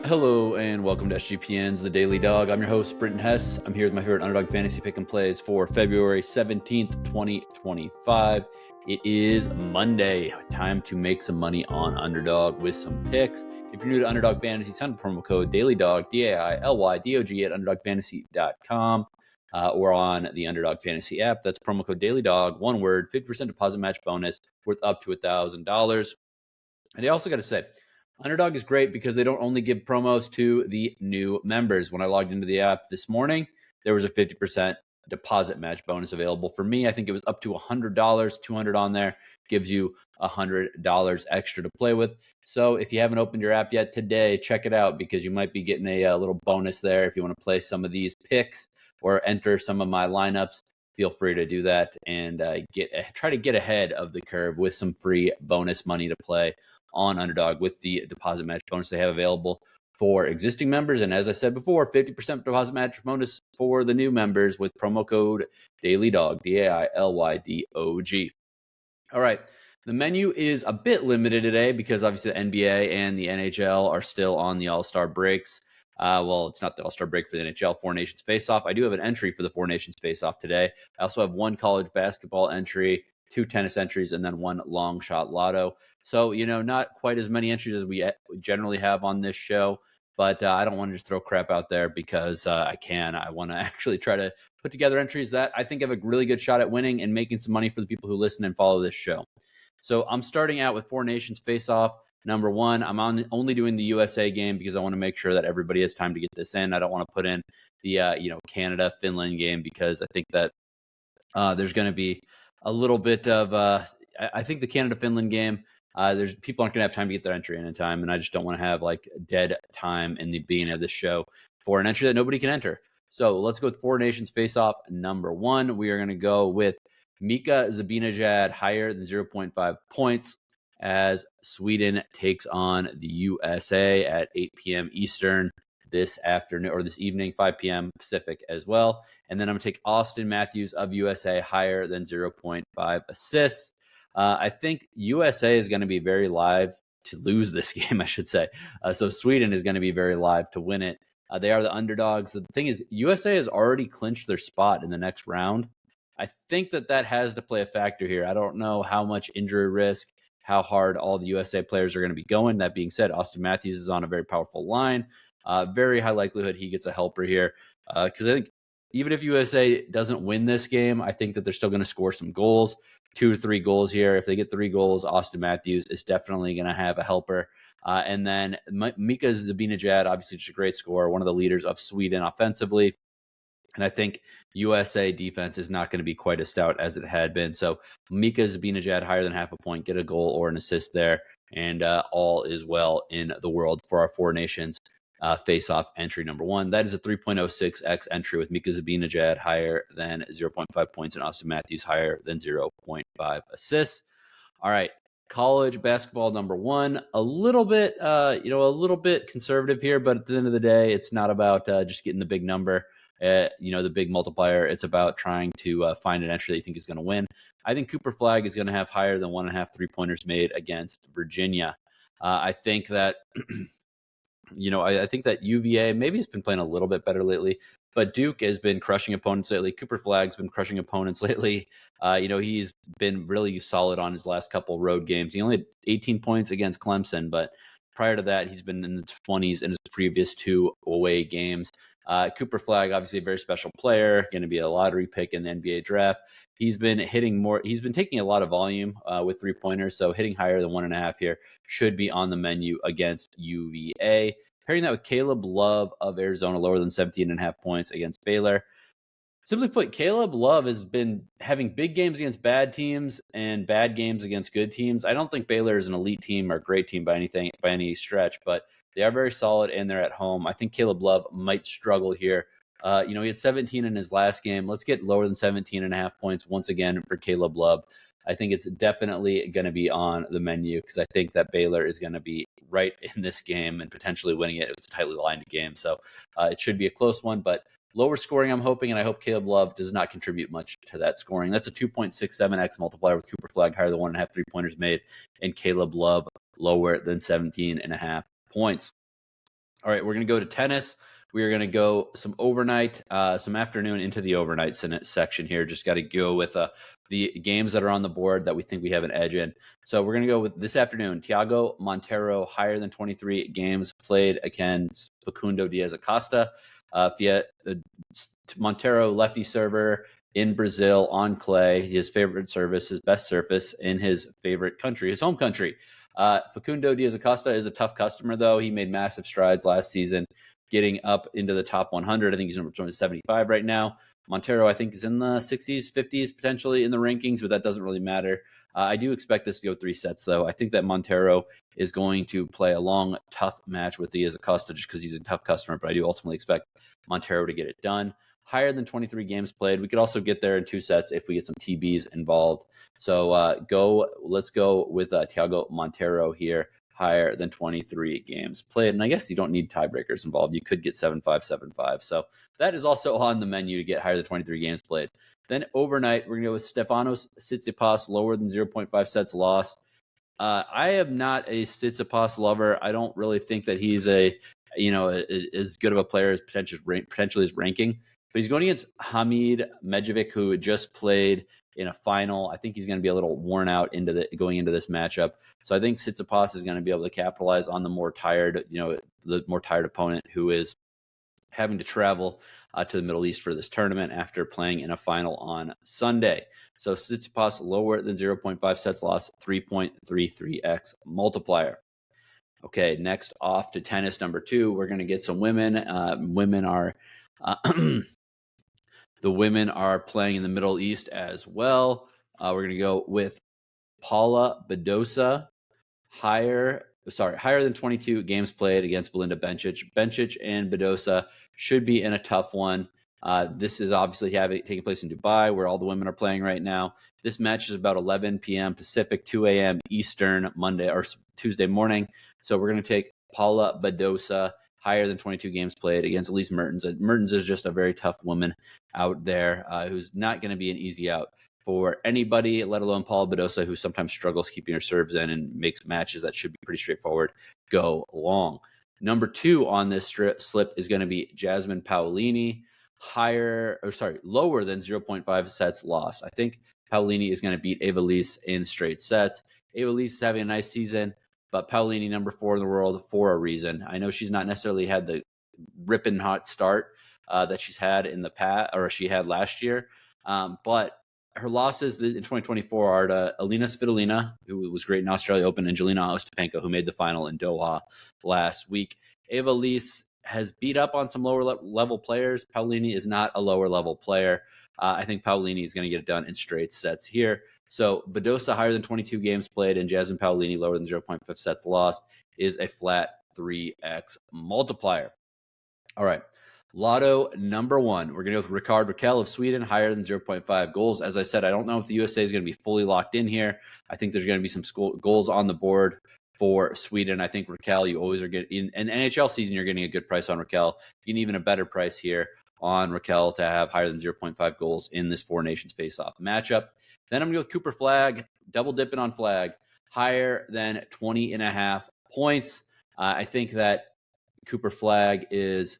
Hello and welcome to SGPN's The Daily Dog. I'm your host, Britton Hess. I'm here with my favorite Underdog fantasy pick and plays for February 17th, 2025. It is Monday. Time to make some money on Underdog with some picks. If you're new to Underdog Fantasy, sign up promo code DailyDog, DAILYDOG at UnderdogFantasy.com or on the Underdog Fantasy app. That's promo code DailyDog, one word, 50% deposit match bonus worth up to $1,000. And I also got to say, Underdog is great because they don't only give promos to the new members. When I logged into the app this morning, there was a 50% deposit match bonus available for me. I think it was up to $100, $200 on there, gives you $100 extra to play with. So if you haven't opened your app yet today, check it out because you might be getting a little bonus there. If you want to play some of these picks or enter some of my lineups, feel free to do that and try to get ahead of the curve with some free bonus money to play on Underdog with the deposit match bonus they have available for existing members. And as I said before, 50% deposit match bonus for the new members with promo code DailyDog, DAILYDOG. All right. The menu is a bit limited today because obviously the NBA and the NHL are still on the All-Star breaks. Well, it's not the All-Star break for the NHL, Four Nations Faceoff. I do have an entry for the Four Nations Faceoff today. I also have one college basketball entry, 2 tennis entries, and then 1 long shot lotto. So, not quite as many entries as we generally have on this show, but I don't want to just throw crap out there because I can. I want to actually try to put together entries that I think have a really good shot at winning and making some money for the people who listen and follow this show. So I'm starting out with Four Nations Face-Off. Number 1, I'm only doing the USA game because I want to make sure that everybody has time to get this in. I don't want to put in the Canada-Finland game because I think that there's going to be a little bit of I think the Canada-Finland game, there's people aren't going to have time to get their entry in time, and I just don't want to have like dead time in the beginning of the show for an entry that nobody can enter. So let's go with Four Nations Face-Off. Number 1, we are going to go with Mika Zibanejad higher than 0.5 points as Sweden takes on the USA at 8 p.m. Eastern this afternoon or this evening, 5 p.m. Pacific as well. And then I'm going to take Auston Matthews of USA higher than 0.5 assists. I think USA is going to be very live to lose this game, I should say. So Sweden is going to be very live to win it. They are the underdogs. The thing is, USA has already clinched their spot in the next round. I think that has to play a factor here. I don't know how much injury risk, how hard all the USA players are going to be going. That being said, Auston Matthews is on a very powerful line. Very high likelihood he gets a helper here because I think even if USA doesn't win this game, I think that they're still going to score some goals, 2 to 3 goals here. If they get 3 goals, Auston Matthews is definitely going to have a helper. And then Mika Zibanejad, obviously just a great scorer, one of the leaders of Sweden offensively. And I think USA defense is not going to be quite as stout as it had been. So Mika Zibanejad higher than half a point, get a goal or an assist there, and all is well in the world for our Four Nations face-off entry number 1. That is a 3.06x entry with Mika Zibanejad higher than 0.5 points and Auston Matthews higher than 0.5 assists. All right, college basketball number 1. A little bit conservative here, but at the end of the day, it's not about just getting the big number. The big multiplier. It's about trying to find an entry that you think is going to win. I think Cooper Flagg is going to have higher than 1.5 3-pointers made against Virginia. I think that, I think that UVA maybe has been playing a little bit better lately, but Duke has been crushing opponents lately. Cooper Flagg's been crushing opponents lately. He's been really solid on his last couple road games. He only had 18 points against Clemson, but prior to that, he's been in the 20s in his previous 2 away games. Cooper Flagg, obviously a very special player, going to be a lottery pick in the NBA draft. He's been hitting more. He's been taking a lot of volume with 3-pointers, so hitting higher than 1.5 here should be on the menu against UVA. Pairing that with Caleb Love of Arizona, lower than 17.5 points against Baylor. Simply put, Caleb Love has been having big games against bad teams and bad games against good teams. I don't think Baylor is an elite team or a great team by any stretch, but they are very solid and they're at home. I think Caleb Love might struggle here. He had 17 in his last game. Let's get lower than 17.5 points once again for Caleb Love. I think it's definitely going to be on the menu because I think that Baylor is going to be right in this game and potentially winning it. It's a tightly lined game, so it should be a close one, but lower scoring, I'm hoping, and I hope Caleb Love does not contribute much to that scoring. That's a 2.67x multiplier with Cooper Flagg higher than 1.5 3-pointers made and Caleb Love lower than 17.5 points. All right, we're going to go to tennis. We are going to go some overnight, some afternoon into the overnight section here. Just got to go with the games that are on the board that we think we have an edge in. So we're going to go with this afternoon. Thiago Monteiro, higher than 23 games played against Facundo Diaz-Acosta. Monteiro, lefty server in Brazil on clay. His favorite service, his best surface in his favorite country, his home country. Facundo Diaz-Acosta is a tough customer, though. He made massive strides last season, getting up into the top 100. I think he's number 275 right now. Monteiro, I think, is in the 60s, 50s, potentially in the rankings, but that doesn't really matter. I do expect this to go 3 sets, though. I think that Monteiro is going to play a long, tough match with Diaz-Acosta just because he's a tough customer, but I do ultimately expect Monteiro to get it done. Higher than 23 games played. We could also get there in 2 sets if we get some TBs involved. So let's go with Thiago Monteiro here, higher than 23 games played. And I guess you don't need tiebreakers involved. You could get 7-5, 7-5. So that is also on the menu to get higher than 23 games played. Then overnight, we're going to go with Stefanos Tsitsipas, lower than 0.5 sets lost. I am not a Tsitsipas lover. I don't really think that he's as good of a player as potentially his ranking. But he's going against Hamid Medvedev, who just played in a final. I think he's going to be a little worn out going into this matchup. So I think Tsitsipas is going to be able to capitalize on the more tired opponent who is having to travel to the Middle East for this tournament after playing in a final on Sunday. So Tsitsipas lower than 0.5 sets lost, 3.33x multiplier. Okay, next off to tennis number 2. We're going to get some women. The women are playing in the Middle East as well. We're going to go with Paula Badosa, higher than 22 games played against Belinda Bencic. Bencic and Badosa should be in a tough one. This is obviously taking place in Dubai, where all the women are playing right now. This match is about 11 p.m. Pacific, 2 a.m. Eastern, Monday or Tuesday morning. So we're going to take Paula Badosa, higher than 22 games played against Elise Mertens. Mertens is just a very tough woman out there who's not going to be an easy out for anybody, let alone Paula Badosa, who sometimes struggles keeping her serves in and makes matches that should be pretty straightforward go long. Number 2 on this slip is going to be Jasmine Paolini, lower than 0.5 sets lost. I think Paolini is going to beat Evelise in straight sets. Evelise is having a nice season, but Paolini, number 4 in the world, for a reason. I know she's not necessarily had the ripping hot start that she's had in the past, or she had last year, but her losses in 2024 are to Alina Svitolina, who was great in Australia Open, and Jelena Ostapenko, who made the final in Doha last week. Evelise has beat up on some lower level players. Paolini is not a lower level player. I think Paolini is going to get it done in straight sets here. So Badosa higher than 22 games played and Jasmine Paolini lower than 0.5 sets lost is a flat 3x multiplier. All right. Lotto number 1. We're going to go with Rickard Rakell of Sweden, higher than 0.5 goals. As I said, I don't know if the USA is going to be fully locked in here. I think there's going to be some goals on the board for Sweden. I think Rakell, you always are getting in an NHL season, you're getting a good price on Rakell. You can even a better price here on Rakell to have higher than 0.5 goals in this 4 nations face-off matchup. Then I'm going to go with Cooper Flagg, double dipping on Flagg, higher than 20.5 points. I think that Cooper Flagg is,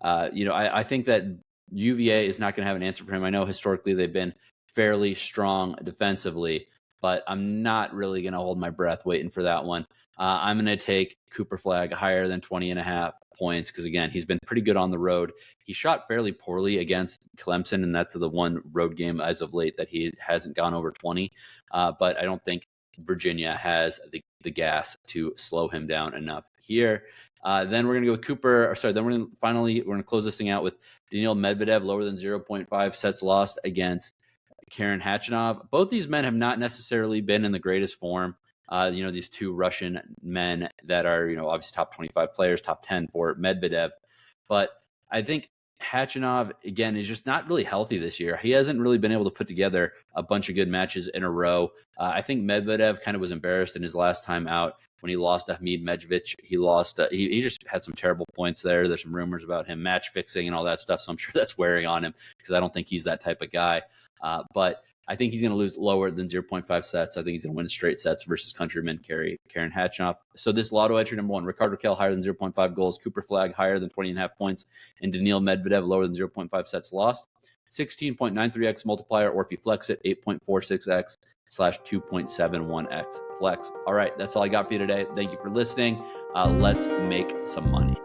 I think that UVA is not going to have an answer for him. I know historically they've been fairly strong defensively, but I'm not really going to hold my breath waiting for that one. I'm going to take Cooper Flagg higher than 20.5 points because, again, he's been pretty good on the road. He shot fairly poorly against Clemson, and that's the one road game as of late that he hasn't gone over 20. But I don't think Virginia has the gas to slow him down enough here. Then we're going to go with Cooper. Then we're going to close this thing out with Daniil Medvedev, lower than 0.5 sets lost against Karen Khachanov. Both these men have not necessarily been in the greatest form. These 2 Russian men that are, obviously top 25 players, top 10 for Medvedev. But I think Khachanov, again, is just not really healthy this year. He hasn't really been able to put together a bunch of good matches in a row. I think Medvedev kind of was embarrassed in his last time out when he lost to Hamid Medvedev. He lost. He just had some terrible points there. There's some rumors about him match fixing and all that stuff. So I'm sure that's wearing on him because I don't think he's that type of guy. But I think he's going to lose lower than 0.5 sets. I think he's going to win straight sets versus countryman Karen Khachanov. So this Lotto entry number 1, Rickard Rakell higher than 0.5 goals, Cooper Flagg higher than 20.5 points, and Daniil Medvedev lower than 0.5 sets lost. 16.93x multiplier, or if you flex it, 8.46x / 2.71x flex. All right, that's all I got for you today. Thank you for listening. Let's make some money.